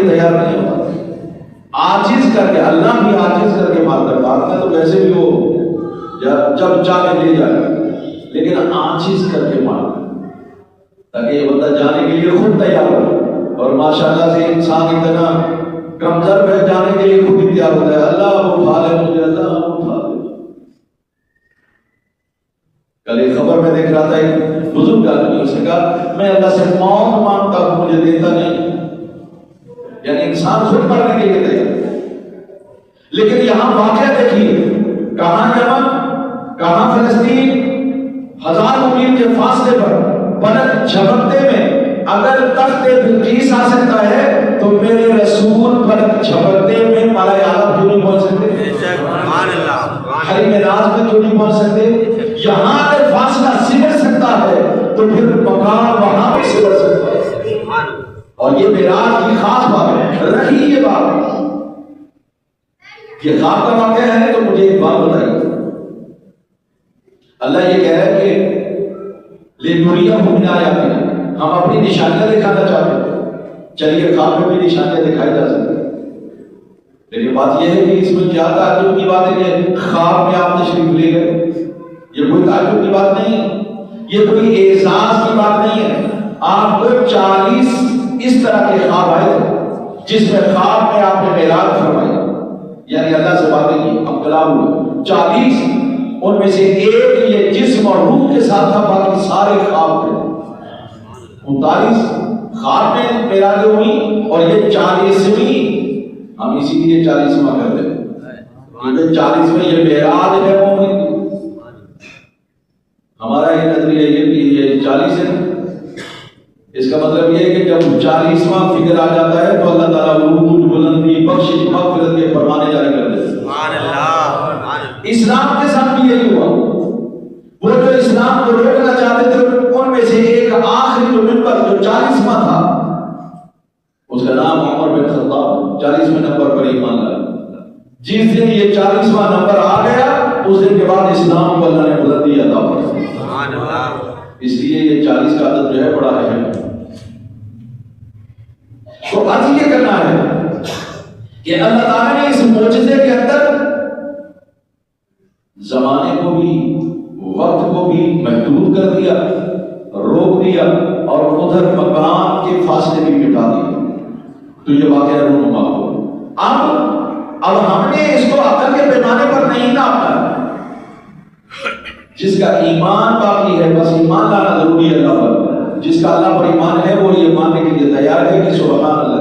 لیے تیار نہیں ہوتا، عاجز کر کے، اللہ بھی عاجز کر کے مانگتا ہے، مانگتا تو ویسے بھی وہ جب چاہے لے جائے، لیکن عاجز کر کے مانگتا تاکہ یہ بندہ جانے کے لیے خود تیار ہو۔ اور ماشاءاللہ سے انسان اتنا کمزور ہے، جانے کے لیے خود ہی تیار ہوتا ہے، اللہ اٹھا لے مجھے، اللہ اٹھا لے۔ کل ایک خبر میں دیکھ رہا تھا، ایک بزرگ آدمی، اس نے کہا میں اللہ سے موت مانگتا ہوں، مجھے دیتا نہیں، یعنی انسان خود مرنے کے لیے تیار۔ لیکن یہاں واقعہ دیکھیے، کہاں یمن، کہاں فلسطین، 1000 میل کے فاصلے پر پلک جھپکتے میں اگر تخت بلقیس آ سکتا ہے تو میرے رسول پلک جھپکتے میں ملائے اعلیٰ کیوں نہیں پہنچ سکتے؟ سبحان اللہ، حریم ناز میں کیوں نہیں پہنچ سکتے؟ یہاں اگر فاصلہ سمٹ سکتا ہے تو پھر مقام وہاں بھی سمٹ سکتا ہے۔ اور یہ معراج کی خاص بات ہے، رہی یہ بات، یہ خواب کا واقعہ ہے تو مجھے ایک بات بتائیے، اللہ یہ کہہ رہا ہے کہ لِنُرِيَهُ مِنْ آیَاتِنَا، ہم اپنی نشانیاں دکھانا چاہتے ہیں، چلیے خواب میں بھی نشانیاں دکھائی جا سکتی ہیں، لیکن بات یہ ہے کہ اس میں کیا تعجب کی بات ہے کہ خواب میں آپ تشریف لے گئے، یہ کوئی تعجب کی بات نہیں ہے، یہ کوئی اعزاز کی بات نہیں ہے۔ آپ کو 40 اس طرح کے خواب آئے تھے جس میں خواب میں آپ نے معراج فرمائی، یعنی اللہ سے باتیں کی، اب کلام ہوئے 40، ان میں سے ایک یہ جسم اور روح کے ساتھ تھا، باقی سارے خواب تھے۔ 39 خواب میں معراجیں ہوئی اور یہ 40ویں، ہم اسی لیے 40واں کرتے ہیں کیونکہ 40ویں یہ معراج ہے مومن کی۔ ہمارا یہ نظریہ یہ کہ یہ 40 ہے، اس کا مطلب یہ ہے کہ جب 40واں فگر آ جاتا ہے تو اللہ تعالیٰ عروج، بلندی، بخشش، مغفرت کے فرمانے جاری کر دیتے ہیں۔ سبحان اللہ۔ اسلام کے ساتھ بھی یہی ہوا، وہ جو اسلام کو روکنا چاہتے تھے ان میں سے ایک آخری جو ممبر جو 40واں تھا، اس کا نام عمر بن خطاب، 40ویں نمبر پر ایمان لایا۔ جس دن یہ 40واں نمبر آ گیا اس دن کے بعد اسلام کو اللہ نے بلندی عطا فرمائی۔ سبحان اللہ۔ اس لیے یہ 40 کا عدد جو ہے بڑا اہم ہے۔ تو آج یہ کرنا ہے کہ اللہ تعالیٰ نے اس معجزے کے اندر زمانے کو بھی، وقت کو بھی محدود کر دیا، روک دیا، اور ادھر مکان کے فاصلے بھی مٹا دیے، تو یہ واقعہ رونما ہوا۔ اب ہم نے اس کو عقل کے پیمانے پر نہیں ناپنا، جس کا ایمان باقی ہے بس ایمان لانا ضروری ہے اللہ پر، جس کا اللہ پر ایمان ہے وہ یہ ماننے کے لیے تیار ہے کہ سبحان اللہ